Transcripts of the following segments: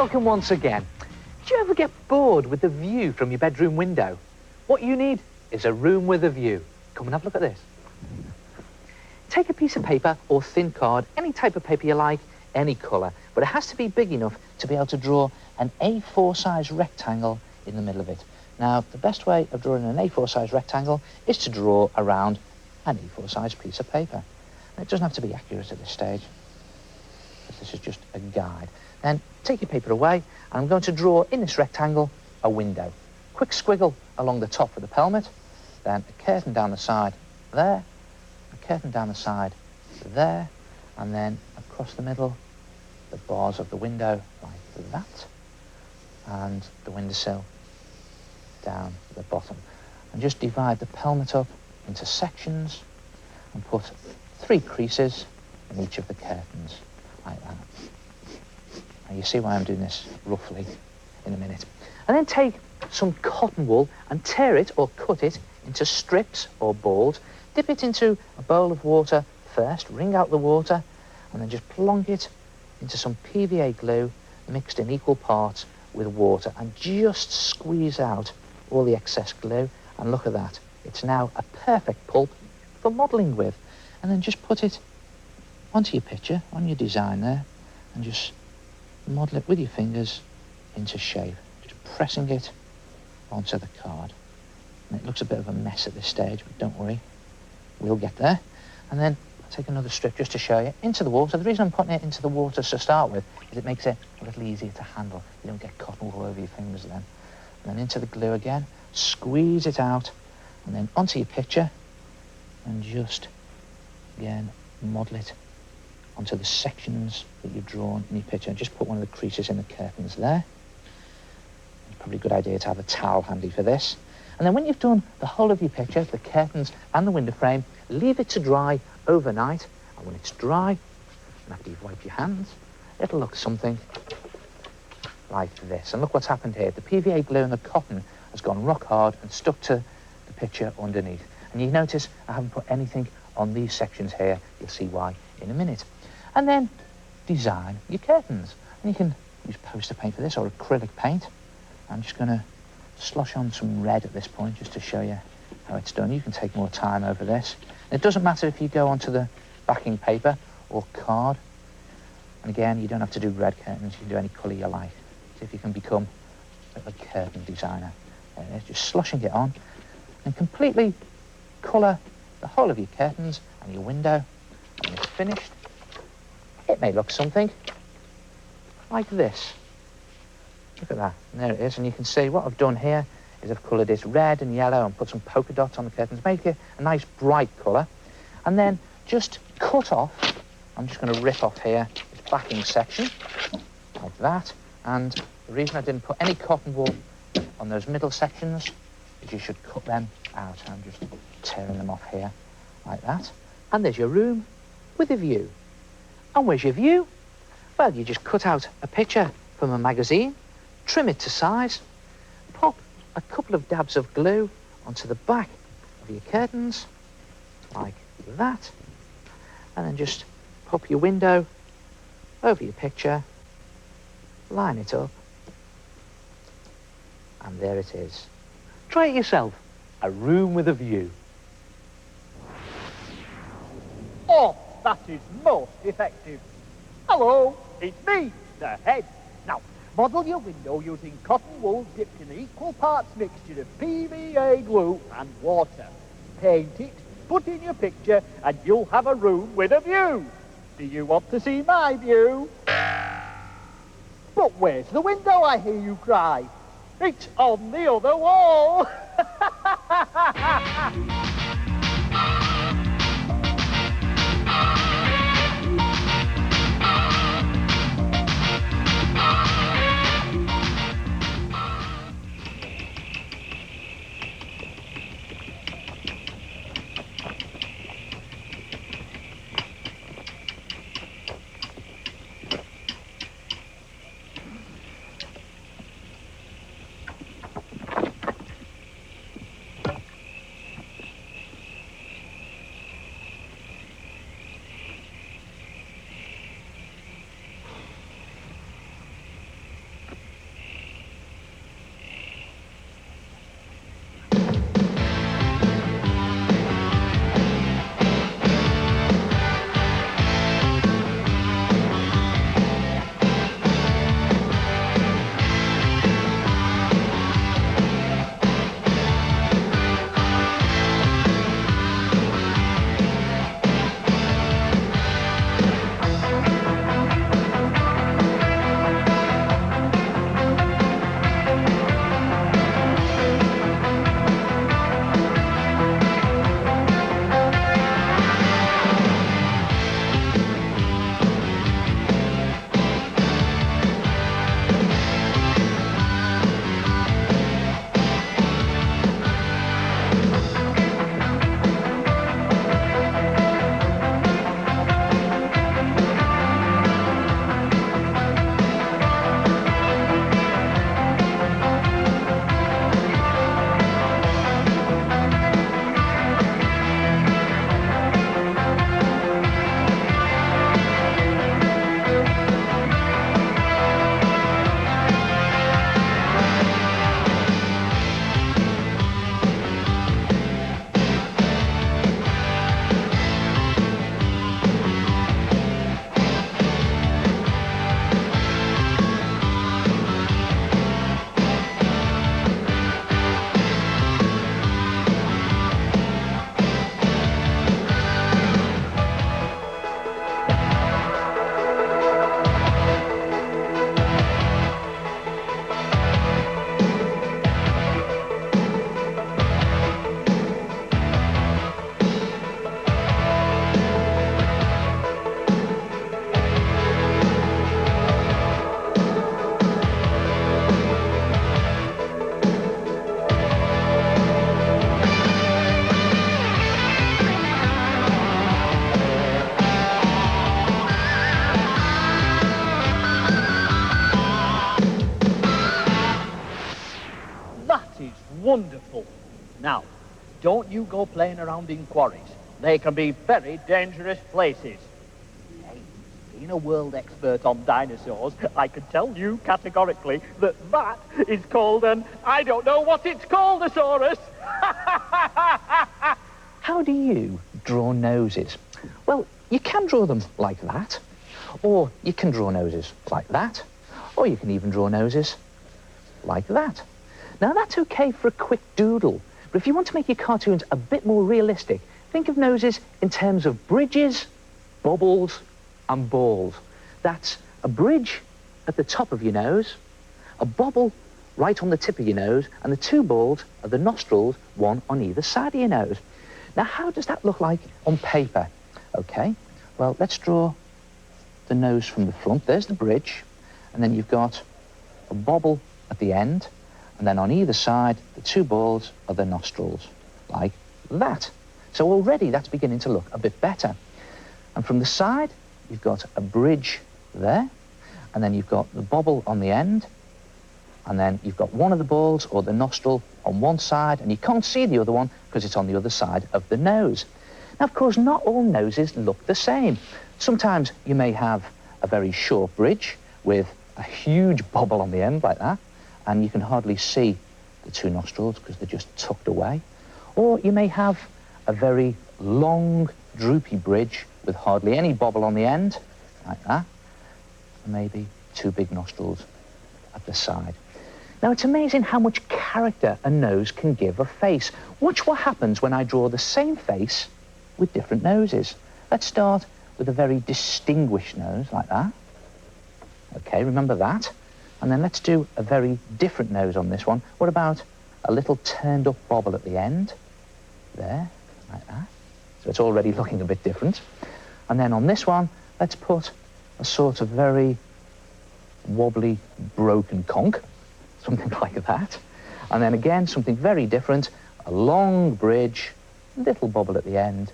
welcome once again. Do you ever get bored with the view from your bedroom window? What you need is a room with a view. Come and have a look at this. Take a piece of paper or thin card, any type of paper you like, any colour, but it has to be big enough to be able to draw an A4 size rectangle in the middle of it. Now, the best way of drawing an A4 size rectangle is to draw around an A4 size piece of paper. And it doesn't have to be accurate at this stage, because this is just a guide. Then take your paper away, and I'm going to draw in this rectangle a window. Quick squiggle along the top of the pelmet, then a curtain down the side there, a curtain down the side there, and then across the middle, the bars of the window like that, and the windowsill down the bottom. And just divide the pelmet up into sections and put 3 creases in each of the curtains, like that. Now you see why I'm doing this roughly in a minute. And then take some cotton wool and tear it or cut it into strips or balls. Dip it into a bowl of water first, wring out the water, and then just plonk it into some PVA glue mixed in equal parts with water, and just squeeze out all the excess glue. And look at that, it's now a perfect pulp for modelling with. And then just put it onto your picture, on your design there, and just model it with your fingers into shape, just pressing it onto the card. And it looks a bit of a mess at this stage, but don't worry, we'll get there. And then I'll take another strip just to show you, into the water. The reason I'm putting it into the water to start with is it makes it a little easier to handle. You don't get cotton wool over your fingers then. And then into the glue again, squeeze it out, and then onto your picture, and just, again, model it onto the sections that you've drawn in your picture. And just put one of the creases in the curtains there. It's probably a good idea to have a towel handy for this. And then when you've done the whole of your picture, the curtains and the window frame, leave it to dry overnight. And when it's dry, and after you've wiped your hands, it'll look something like this. And look what's happened here. The PVA glue and the cotton has gone rock hard and stuck to the picture underneath. And you notice I haven't put anything on these sections here. You'll see why in a minute. And then design your curtains. And you can use poster paint for this or acrylic paint. I'm just going to slosh on some red at this point just to show you how it's done. You can take more time over this. And it doesn't matter if you go onto the backing paper or card. And again, you don't have to do red curtains. You can do any colour you like. See if you can become a curtain designer. Just sloshing it on and completely colour the whole of your curtains and your window. And when it's finished, it may look something like this. Look at that, and there it is. And you can see what I've done here is I've coloured it red and yellow and put some polka dots on the curtains, make it a nice bright colour. And then just cut off, I'm just going to rip off here this backing section, like that. And the reason I didn't put any cotton wool on those middle sections is you should cut them out. I'm just tearing them off here, like that. And there's your room with a view. And where's your view? Well, you just cut out a picture from a magazine, trim it to size, pop a couple of dabs of glue onto the back of your curtains, like that, and then just pop your window over your picture, line it up, and there it is. Try it yourself, a room with a view. Oh, that is most effective. Hello, it's me, the head. Now, model your window using cotton wool dipped in an equal parts mixture of PVA glue and water. Paint it, put in your picture, and you'll have a room with a view. Do you want to see my view? But where's the window, I hear you cry? It's on the other wall. is wonderful. Now, don't you go playing around in quarries. They can be very dangerous places. Hey, being a world expert on dinosaurs, I can tell you categorically that that is called an I don't know what it's called, Asaurus. How do you draw noses? Well, you can draw them like that, or you can draw noses like that, or you can even draw noses like that. Now, that's okay for a quick doodle, but if you want to make your cartoons a bit more realistic, think of noses in terms of bridges, bubbles, and balls. That's a bridge at the top of your nose, a bubble right on the tip of your nose, and the two balls are the nostrils, one on either side of your nose. Now, how does that look like on paper? Okay, well, let's draw the nose from the front. There's the bridge, and then you've got a bubble at the end, and then on either side, the two balls are the nostrils, like that. So already that's beginning to look a bit better. And from the side, you've got a bridge there, and then you've got the bubble on the end, and then you've got one of the balls or the nostril on one side, and you can't see the other one because it's on the other side of the nose. Now, of course, not all noses look the same. Sometimes you may have a very short bridge with a huge bubble on the end like that, and you can hardly see the two nostrils because they're just tucked away. Or you may have a very long, droopy bridge with hardly any bubble on the end, like that, and maybe two big nostrils at the side. Now, it's amazing how much character a nose can give a face. Watch what happens when I draw the same face with different noses. Let's start with a very distinguished nose, like that. Okay, remember that. And then let's do a very different nose on this one. What about a little turned up bobble at the end? There, like that. So it's already looking a bit different. And then on this one, let's put a sort of very wobbly, broken conch, something like that. And then again, something very different, a long bridge, little bubble at the end,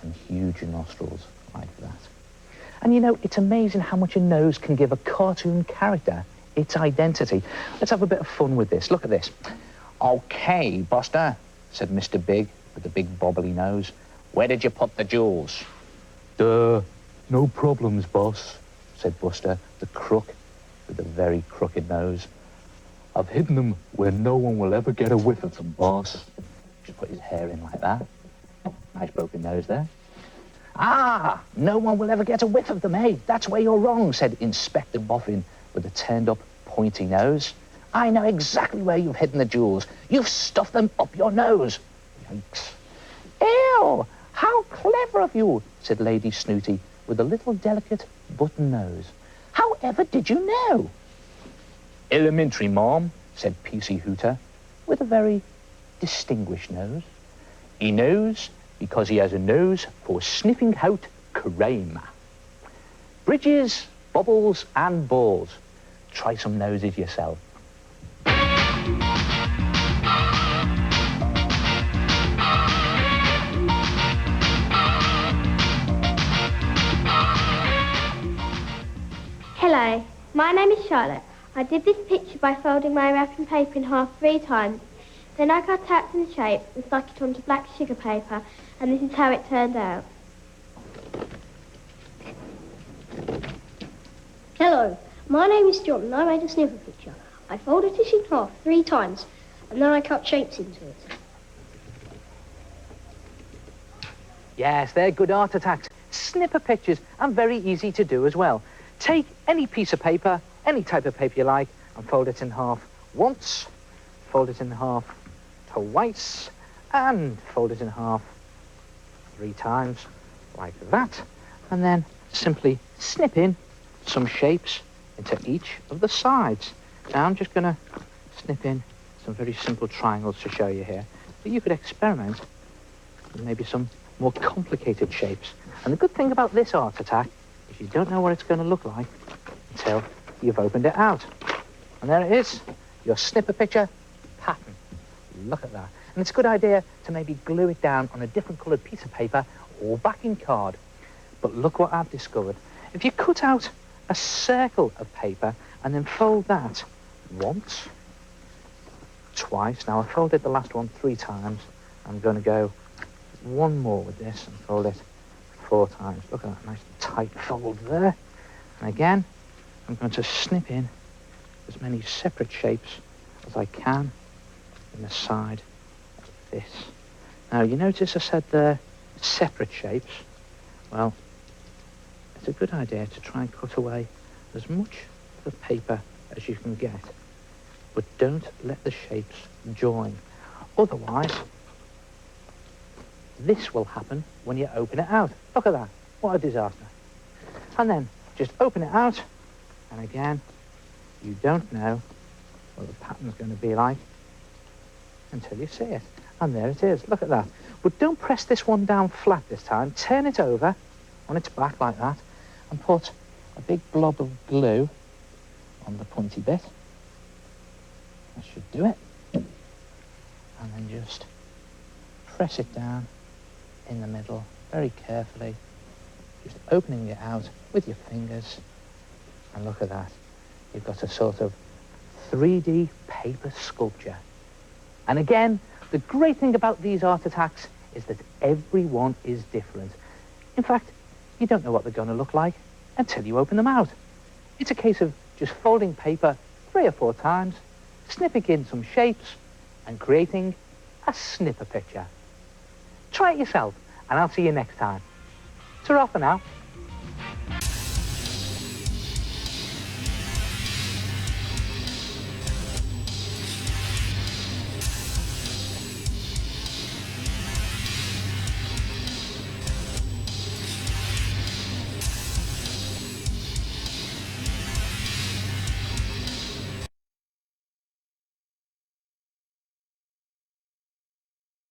and huge nostrils like that. And you know, it's amazing how much a nose can give a cartoon character its identity. Let's have a bit of fun with this. Look at this. Okay, Buster, said Mr. Big with the big bobbly nose. Where did you put the jewels? No problems, boss, said Buster, the crook with the very crooked nose. I've hidden them where no one will ever get a whiff of them, boss. Just put his hair in like that. Nice broken nose there. Ah, no one will ever get a whiff of them, eh? That's where you're wrong, said Inspector Boffin with a turned-up, pointy nose. I know exactly where you've hidden the jewels. You've stuffed them up your nose. Yikes. Ew, how clever of you, said Lady Snooty with a little delicate button nose. However did you know? Elementary, Mom, said P.C. Hooter with a very distinguished nose. He knows because he has a nose for sniffing out crime. Bridges, bubbles, and balls. Try some noses yourself. Hello, my name is Charlotte. I did this picture by folding my wrapping paper in half 3 times. Then I cut out some shape and stuck it onto black sugar paper, and this is how it turned out. Hello, my name is John and I made a sniffer picture. I folded it in half 3 times and then I cut shapes into it. Yes, they're good art attacks. Snipper pictures and very easy to do as well. Take any piece of paper, any type of paper you like, and fold it in half once, fold it in half twice, and fold it in half 3 times, like that. And then simply snip in some shapes into each of the sides. Now I'm just going to snip in some very simple triangles to show you here. But you could experiment with maybe some more complicated shapes. And the good thing about this art attack is you don't know what it's going to look like until you've opened it out. And there it is, your snipper picture pattern. Look at that. And it's a good idea to maybe glue it down on a different coloured piece of paper or backing card. But look what I've discovered. If you cut out a circle of paper and then fold that once, twice. Now, I folded the last one 3 times. I'm going to go one more with this and fold it 4 times. Look at that nice tight fold there. And again, I'm going to snip in as many separate shapes as I can in the side of this. Now, you notice I said there, separate shapes. Well, it's a good idea to try and cut away as much of the paper as you can get, but don't let the shapes join. Otherwise, this will happen when you open it out. Look at that. What a disaster. And then just open it out, and again, you don't know what the pattern's going to be like until you see it. And there it is. Look at that. But don't press this one down flat this time. Turn it over on its back like that and put a big blob of glue on the pointy bit. That should do it. And then just press it down in the middle very carefully, just opening it out with your fingers. And look at that. You've got a sort of 3D paper sculpture. And again, the great thing about these art attacks is that everyone is different. In fact, you don't know what they're going to look like until you open them out. It's a case of just folding paper 3 or 4 times, snipping in some shapes, and creating a snipper picture. Try it yourself, and I'll see you next time. Ta-ra for now.